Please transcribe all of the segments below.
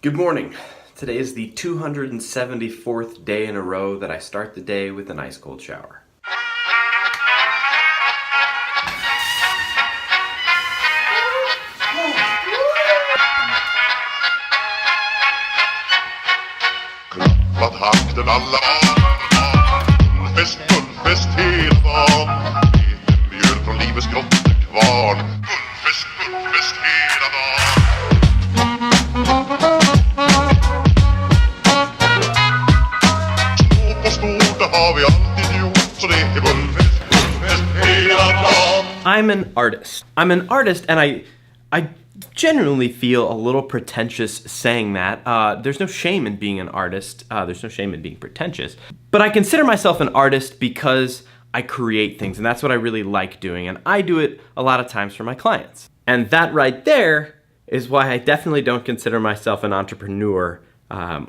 Good morning. Today is the 274th day in a row that I start the day with an ice cold shower. Klappat hakten alla Guldfest hela dagen Mjöl från livets grottekvarn Guldfest hela dagen Små på stort, det har vi alltid gjort Så det är guldfest hela dagen I'm an artist. And I genuinely feel a little pretentious saying that. There's no shame in being an artist. There's no shame in being pretentious. But I consider myself an artist because I create things, and that's what I really like doing, and I do it a lot of times for my clients. And that right there is why I definitely don't consider myself an entrepreneur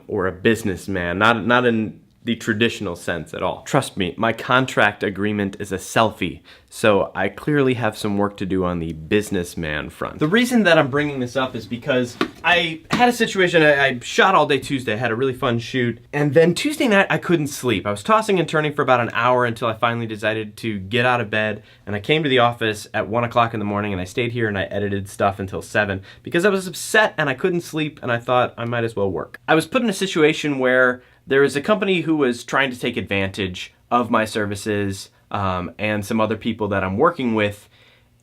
or a businessman, not in the traditional sense at all. Trust me, my contract agreement is a selfie, so I clearly have some work to do on the businessman front. The reason that I'm bringing this up is because I had a situation, I shot all day Tuesday, I had a really fun shoot, and then Tuesday night I couldn't sleep. I was tossing and turning for about an hour until I finally decided to get out of bed, and I came to the office at 1 o'clock in the morning, and I stayed here and I edited stuff until 7 because I was upset and I couldn't sleep, and I thought I might as well work. I was put in a situation where there was a company who was trying to take advantage of my services and some other people that I'm working with,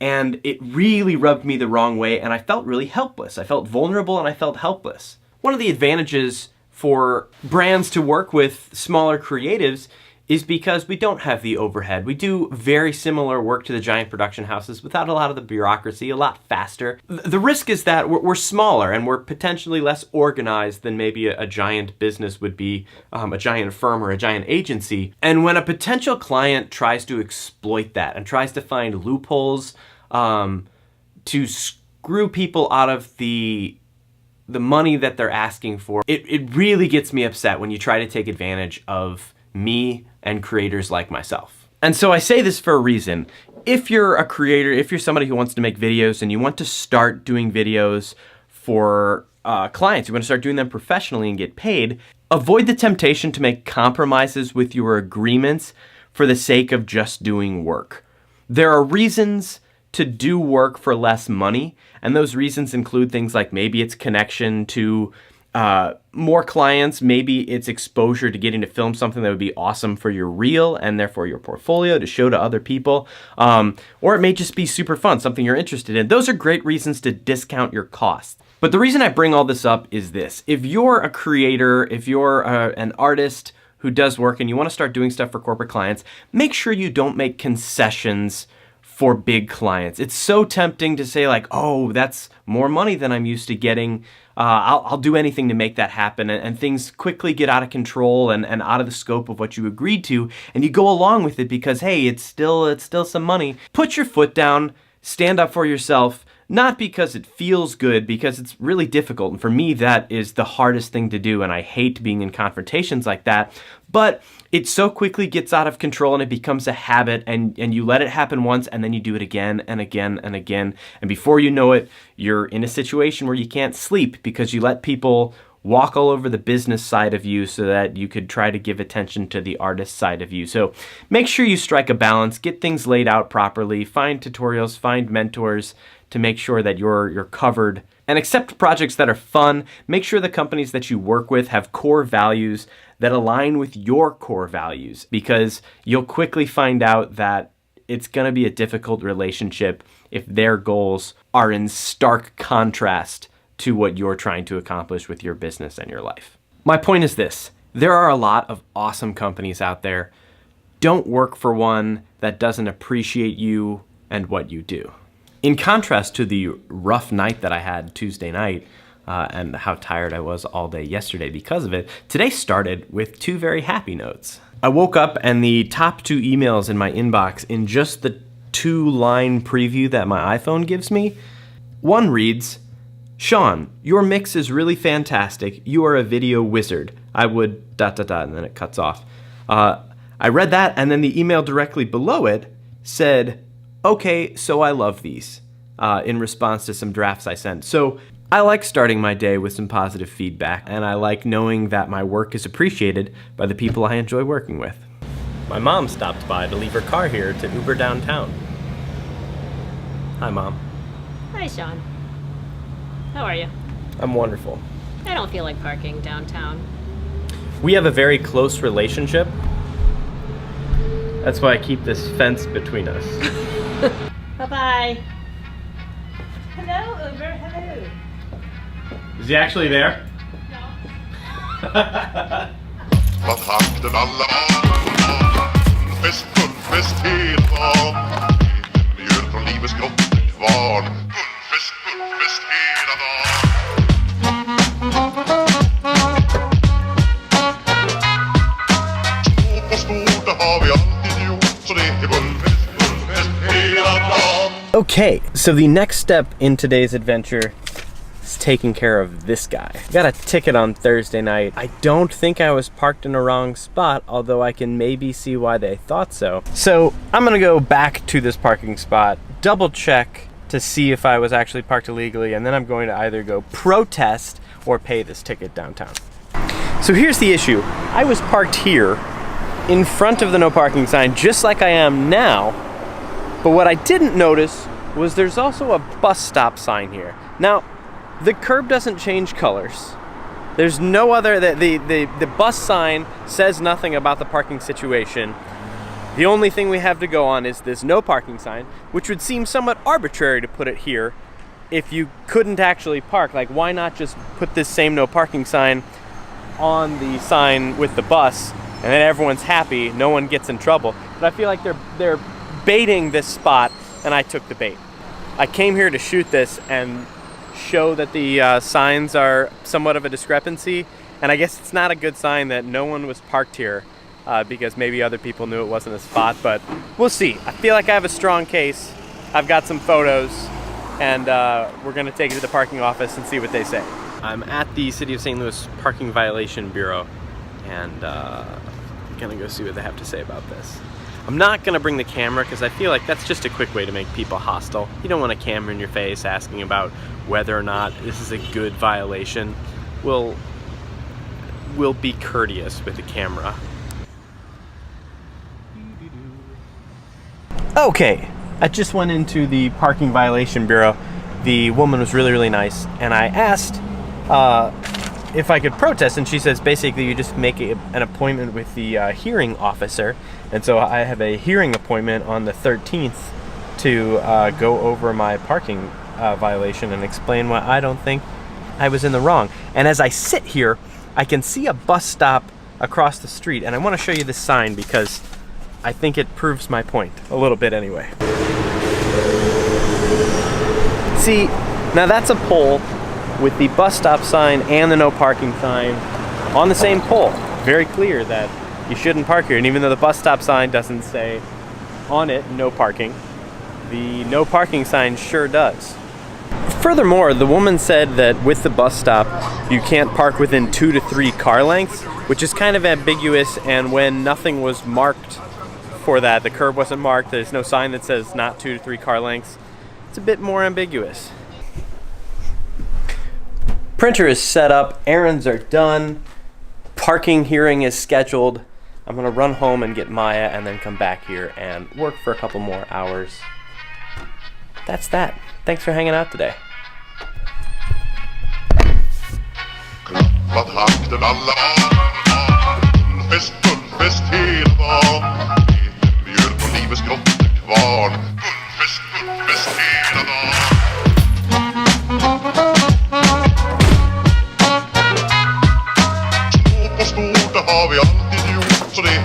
and it really rubbed me the wrong way, and I felt really helpless. I felt vulnerable and I felt helpless. One of the advantages for brands to work with smaller creatives is because we don't have the overhead. We do very similar work to the giant production houses without a lot of the bureaucracy, a lot faster. The risk is that we're smaller and we're potentially less organized than maybe a giant business would be, a giant firm or a giant agency. And when a potential client tries to exploit that and tries to find loopholes to screw people out of the money that they're asking for, it really gets me upset when you try to take advantage of me and creators like myself. And so I say this for a reason. If you're a creator, if you're somebody who wants to make videos and you want to start doing videos for clients, you want to start doing them professionally and get paid, avoid the temptation to make compromises with your agreements for the sake of just doing work. There are reasons to do work for less money, and those reasons include things like maybe it's connection to more clients, maybe it's exposure to getting to film something that would be awesome for your reel and therefore your portfolio to show to other people, or it may just be super fun, something you're interested in. Those are great reasons to discount your costs. But the reason I bring all this up is this. If you're a creator, if you're an artist who does work and you want to start doing stuff for corporate clients, make sure you don't make concessions for big clients. It's so tempting to say like, oh, that's more money than I'm used to getting. I'll do anything to make that happen. And things quickly get out of control and out of the scope of what you agreed to. And you go along with it because, hey, it's still some money. Put your foot down, stand up for yourself, not because it feels good, because it's really difficult. And for me, that is the hardest thing to do. And I hate being in confrontations like that. But it so quickly gets out of control and it becomes a habit, and you let it happen once and then you do it again and again and again. And before you know it, you're in a situation where you can't sleep because you let people walk all over the business side of you so that you could try to give attention to the artist side of you. So make sure you strike a balance, get things laid out properly, find tutorials, find mentors to make sure that you're covered, and accept projects that are fun. Make sure the companies that you work with have core values that align with your core values, because you'll quickly find out that it's going to be a difficult relationship if their goals are in stark contrast to what you're trying to accomplish with your business and your life. My point is this: there are a lot of awesome companies out there. Don't work for one that doesn't appreciate you and what you do. In contrast to the rough night that I had Tuesday night, and how tired I was all day yesterday because of it, today started with two very happy notes. I woke up and the top 2 emails in my inbox, in just the 2-line preview that my iPhone gives me, one reads, "Sean, your mix is really fantastic. You are a video wizard. I would ... and then it cuts off. I read that, and then the email directly below it said, "Okay, so I love these," in response to some drafts I sent. So I like starting my day with some positive feedback, and I like knowing that my work is appreciated by the people I enjoy working with. My mom stopped by to leave her car here to Uber downtown. Hi, Mom. Hi, Sean. How are you? I'm wonderful. I don't feel like parking downtown. We have a very close relationship. That's why I keep this fence between us. Bye-bye. Hello, Uber. Hello. Is he actually there? Vad hakten alla Guldfest hela dagen Mjöl från livets grottekvarn Guldfest hela dagen Stort på stort, det har vi alltid gjort Så det är guldfest hela dagen. Okay, so the next step in today's adventure is taking care of this guy. I got a ticket on Thursday night. I don't think I was parked in a wrong spot, although I can maybe see why they thought so. So I'm gonna go back to this parking spot, double check to see if I was actually parked illegally, and then I'm going to either go protest or pay this ticket downtown. So here's the issue. I was parked here in front of the no parking sign just like I am now, but what I didn't notice was there's also a bus stop sign here. Now, the curb doesn't change colors. There's no other, the bus sign says nothing about the parking situation. The only thing we have to go on is this no parking sign, which would seem somewhat arbitrary to put it here if you couldn't actually park. Like, why not just put this same no parking sign on the sign with the bus, and then everyone's happy, no one gets in trouble. But I feel like they're baiting this spot, and I took the bait. I came here to shoot this and show that the signs are somewhat of a discrepancy, and I guess it's not a good sign that no one was parked here because maybe other people knew it wasn't a spot, but we'll see. I feel like I have a strong case. I've got some photos, and we're gonna take it to the parking office and see what they say. I'm at the City of St. Louis Parking Violation Bureau, and gonna go see what they have to say about this. I'm not gonna bring the camera because I feel like that's just a quick way to make people hostile. You don't want a camera in your face asking about whether or not this is a good violation. We'll be courteous with the camera. Okay, I just went into the Parking Violation Bureau. The woman was really, really nice, and I asked if I could protest, and she says basically you just make an appointment with the hearing officer. And so I have a hearing appointment on the 13th to go over my parking violation and explain why I don't think I was in the wrong. And as I sit here, I can see a bus stop across the street, and I want to show you this sign because I think it proves my point, a little bit anyway. See, now that's a pole with the bus stop sign and the no parking sign on the same pole. Very clear that you shouldn't park here, and even though the bus stop sign doesn't say on it no parking, the no parking sign sure does. Furthermore, the woman said that with the bus stop you can't park within 2 to 3 car lengths, which is kind of ambiguous, and when nothing was marked for that, the curb wasn't marked, there's no sign that says not 2 to 3 car lengths, it's a bit more ambiguous. Printer is set up, errands are done, parking hearing is scheduled. I'm gonna run home and get Maya and then come back here and work for a couple more hours. That's that. Thanks for hanging out today. Vad hakten alla Guldfest hela dagen Mjöl från livets grottekvarn Guldfest hela dagen Stort på stort, det har vi alltid gjort Så det är